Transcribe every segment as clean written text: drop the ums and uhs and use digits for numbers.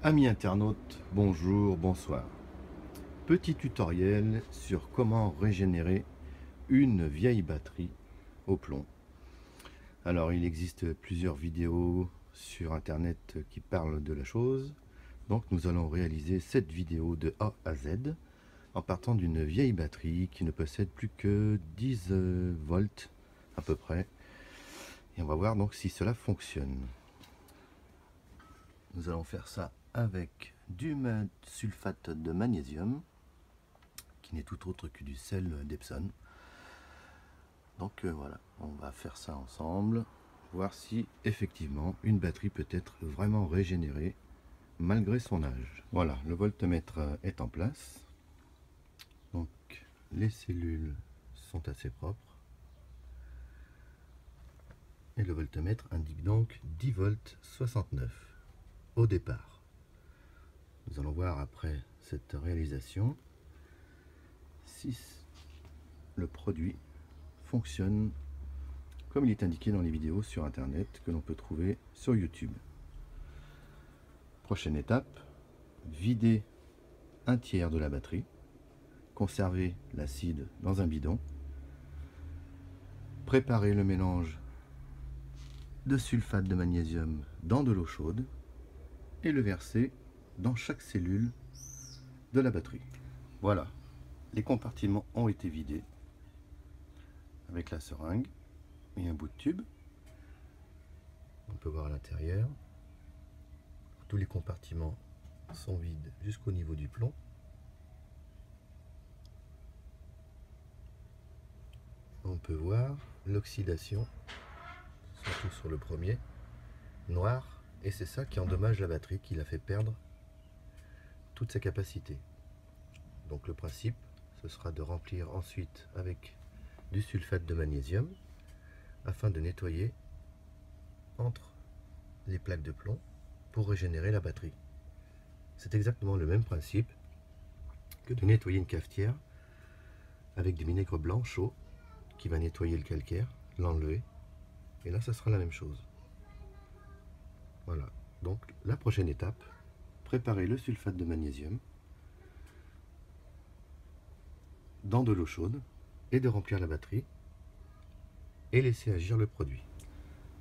Amis internautes, bonjour, bonsoir. Petit tutoriel sur comment régénérer une vieille batterie au plomb. Alors il existe plusieurs vidéos sur internet qui parlent de la chose. Donc nous allons réaliser cette vidéo de A à Z en partant d'une vieille batterie qui ne possède plus que 10 volts à peu près. Et on va voir donc si cela fonctionne. Nous allons faire ça avec du sulfate de magnésium, qui n'est tout autre que du sel d'Epsom. Donc voilà, on va faire ça ensemble, voir si effectivement une batterie peut être vraiment régénérée malgré son âge. Voilà, le voltmètre est en place. Donc les cellules sont assez propres. Et le voltmètre indique donc 10 volts 69 au départ. Nous allons voir après cette réalisation si le produit fonctionne comme il est indiqué dans les vidéos sur internet que l'on peut trouver sur YouTube. Prochaine étape, vider un tiers de la batterie, conserver l'acide dans un bidon, préparer le mélange de sulfate de magnésium dans de l'eau chaude et le verser dans chaque cellule de la batterie. Voilà, les compartiments ont été vidés avec la seringue et un bout de tube. On peut voir à l'intérieur. Tous les compartiments sont vides jusqu'au niveau du plomb. On peut voir l'oxydation, surtout sur le premier, noir, et c'est ça qui endommage la batterie, qui la fait perdre toute sa capacité. Donc le principe, ce sera de remplir ensuite avec du sulfate de magnésium afin de nettoyer entre les plaques de plomb pour régénérer la batterie. C'est exactement le même principe que de nettoyer une cafetière avec du vinaigre blanc chaud qui va nettoyer le calcaire, l'enlever, et là ça sera la même chose. Voilà, donc la prochaine étape, préparer le sulfate de magnésium dans de l'eau chaude et de remplir la batterie et laisser agir le produit.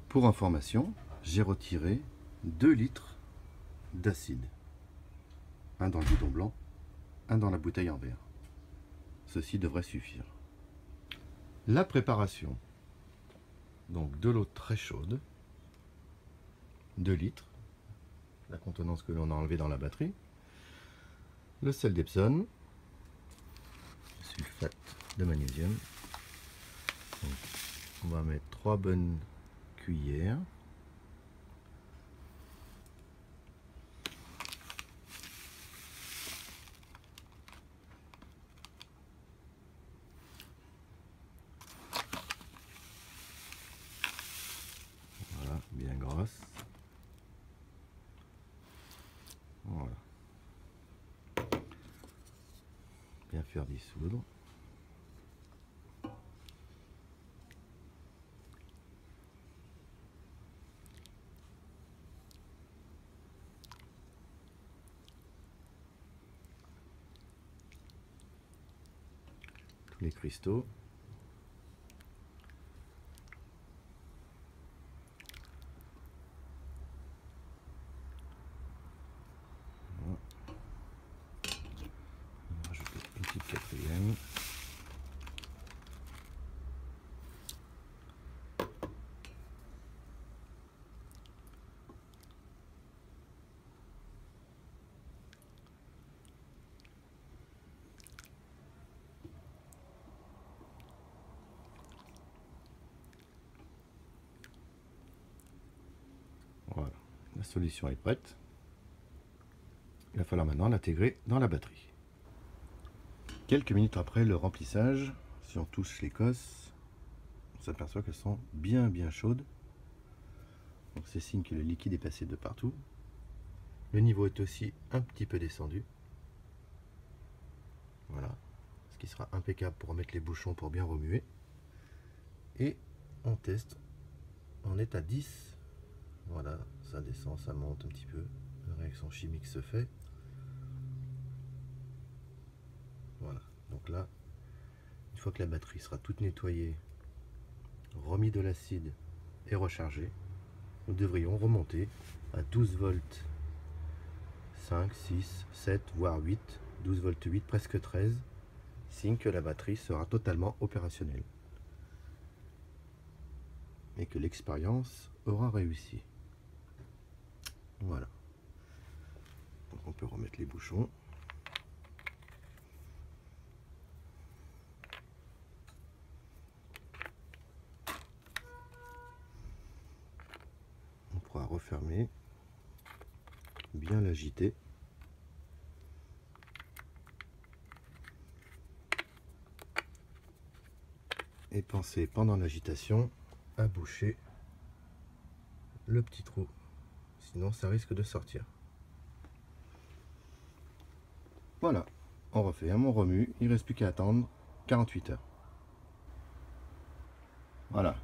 Pour information, j'ai retiré 2 litres d'acide, un dans le bidon blanc, un dans la bouteille en verre. Ceci devrait suffire. La préparation, donc de l'eau très chaude, 2 litres, la contenance que l'on a enlevée dans la batterie, le sel d'Epsom, le sulfate de magnésium. Donc, on va mettre 3 bonnes cuillères. Voilà, bien grosse. Voilà. Bien faire dissoudre. Tous les cristaux. Voilà. On va rajouter une petite quatrième. Voilà, la solution est prête. Il va falloir maintenant l'intégrer dans la batterie. Quelques minutes après le remplissage, si on touche l'écosse, on s'aperçoit qu'elles sont bien chaudes. Donc c'est signe que le liquide est passé de partout. Le niveau est aussi un petit peu descendu. Voilà, ce qui sera impeccable pour remettre les bouchons pour bien remuer. Et on teste, on est à 10. Voilà, ça descend, ça monte un petit peu. La réaction chimique se fait. Voilà, donc là, une fois que la batterie sera toute nettoyée, remis de l'acide et rechargée, nous devrions remonter à 12 volts 5, 6, 7, voire 8, 12 volts 8, presque 13, signe que la batterie sera totalement opérationnelle et que l'expérience aura réussi. Voilà. Donc on peut remettre les bouchons. On pourra refermer, bien l'agiter. Et pensez pendant l'agitation à boucher le petit trou, sinon ça risque de sortir. Voilà, on refait, on remue, il ne reste plus qu'à attendre 48 heures. Voilà,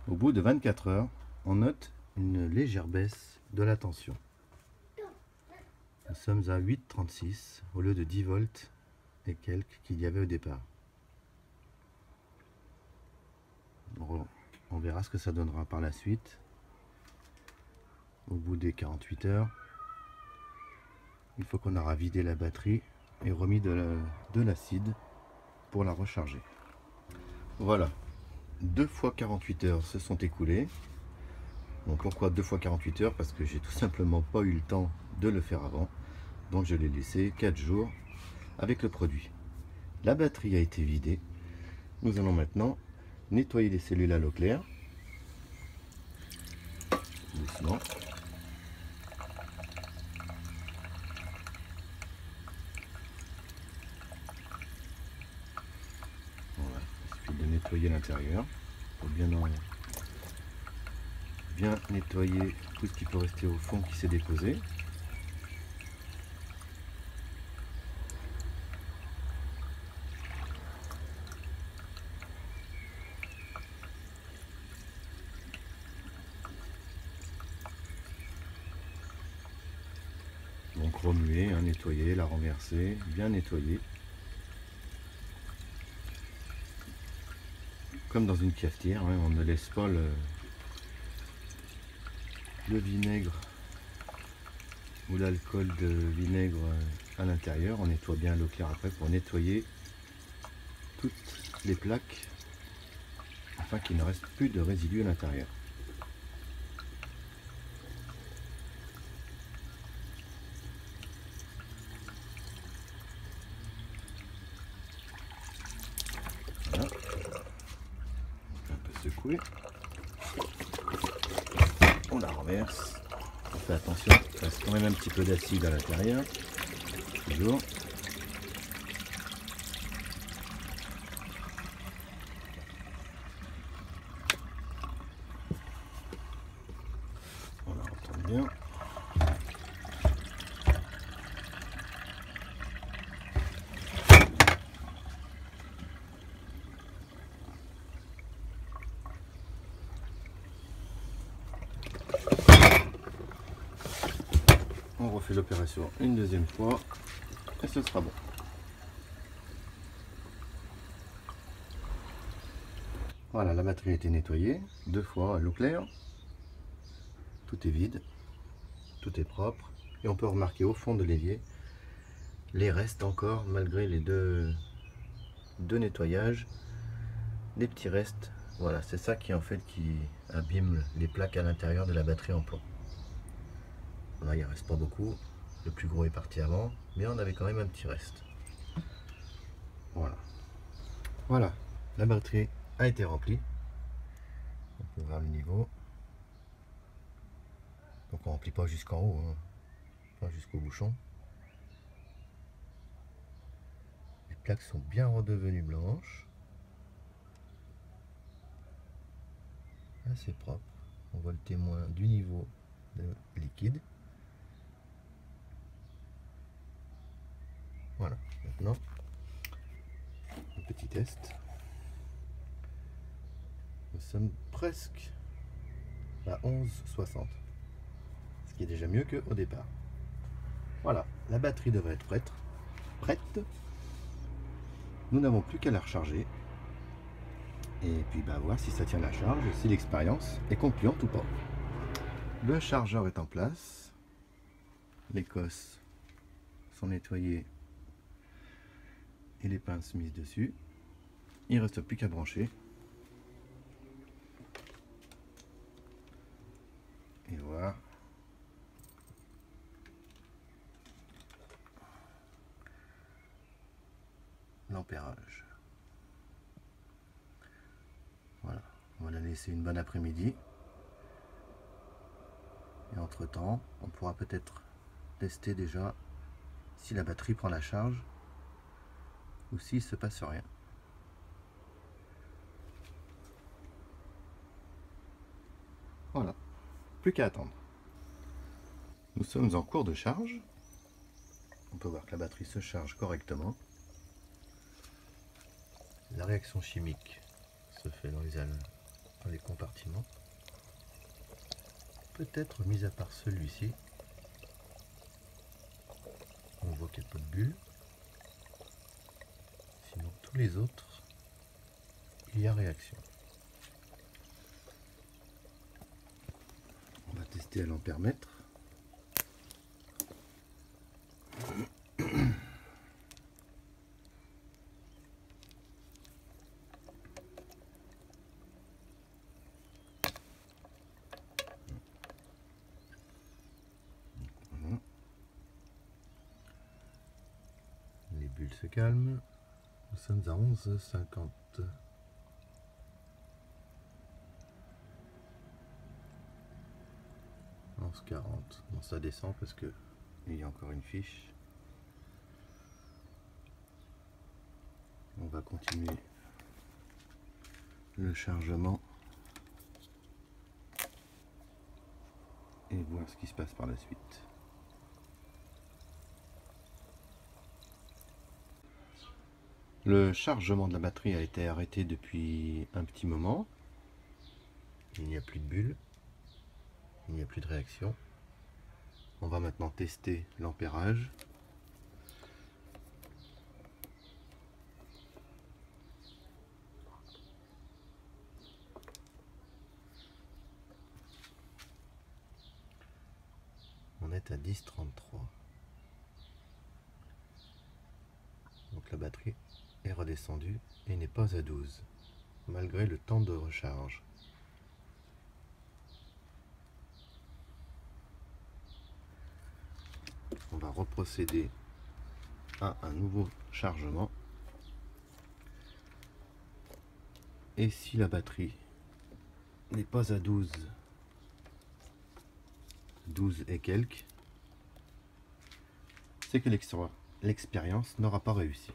au bout de 24 heures, on note une légère baisse de la tension. Nous sommes à 8,36 au lieu de 10 volts et quelques qu'il y avait au départ. On verra ce que ça donnera par la suite. Au bout des 48 heures, il faut qu'on aura vidé la batterie et remis de l'acide pour la recharger. Voilà, 2 fois 48 heures se sont écoulées. Donc pourquoi 2 fois 48 heures? Parce que j'ai tout simplement pas eu le temps de le faire avant. Donc je l'ai laissé 4 jours avec le produit. La batterie a été vidée. Nous allons maintenant nettoyer les cellules à l'eau claire. Doucement. Voilà, il suffit de nettoyer l'intérieur pour bien nettoyer tout ce qui peut rester au fond qui s'est déposé. Donc remuer, nettoyer, la renverser, bien nettoyer. Comme dans une cafetière, on ne laisse pas le vinaigre ou l'alcool de vinaigre à l'intérieur. On nettoie bien l'eau claire après pour nettoyer toutes les plaques afin qu'il ne reste plus de résidus à l'intérieur. Voilà. Un peu secouer. On la renverse. On fait attention, il reste quand même un petit peu d'acide à l'intérieur. Toujours. On la retourne bien. On refait l'opération une deuxième fois et ce sera bon. Voilà, la batterie a été nettoyée 2 fois à l'eau claire. Tout est vide, tout est propre et on peut remarquer au fond de l'évier les restes encore, malgré les deux nettoyages, des petits restes. Voilà, c'est ça qui en fait qui abîme les plaques à l'intérieur de la batterie en plomb. Là, il ne reste pas beaucoup. Le plus gros est parti avant, mais on avait quand même un petit reste. Voilà. Voilà, la batterie a été remplie. On peut voir le niveau. Donc on ne remplit pas jusqu'en haut, pas jusqu'au bouchon. Les plaques sont bien redevenues blanches. Assez propre. On voit le témoin du niveau de liquide. Voilà, maintenant, un petit test. Nous sommes presque à 11,60, ce qui est déjà mieux qu'au départ. Voilà, la batterie devrait être prête. Nous n'avons plus qu'à la recharger. Et puis voir si ça tient la charge, si l'expérience est concluante ou pas. Le chargeur est en place. Les cosses sont nettoyées et les pinces mises dessus. Il ne reste plus qu'à brancher. Et voir l'ampérage. Voilà, on va la laisser une bonne après-midi. Et entre temps, on pourra peut-être tester déjà si la batterie prend la charge ou s'il ne se passe rien. Voilà, plus qu'à attendre. Nous sommes en cours de charge. On peut voir que la batterie se charge correctement. La réaction chimique se fait dans les compartiments. Peut-être mis à part celui-ci. On voit qu'il n'y a pas de bulles. Sinon tous les autres, il y a réaction. On va tester à l'ampèremètre. Les bulles se calment. Nous sommes à 11,50. 11,40. Bon, ça descend parce que il y a encore une fiche. On va continuer le chargement et voir ce qui se passe par la suite. Le chargement de la batterie a été arrêté depuis un petit moment. Il n'y a plus de bulles. Il n'y a plus de réaction. On va maintenant tester l'ampérage. On est à 10,33. Donc la batterie est redescendue et n'est pas à 12, malgré le temps de recharge. On va reprocéder à un nouveau chargement. Et si la batterie n'est pas à 12 et quelques, c'est que l'expérience n'aura pas réussi.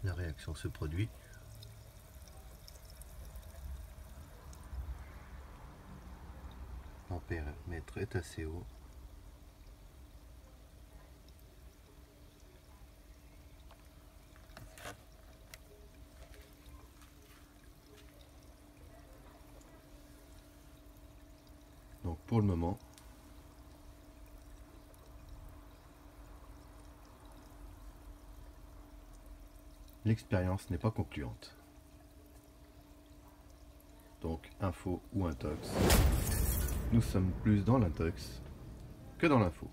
La réaction se produit. L'ampèremètre est assez haut. Donc pour le moment, l'expérience n'est pas concluante. Donc info ou intox, nous sommes plus dans l'intox que dans l'info.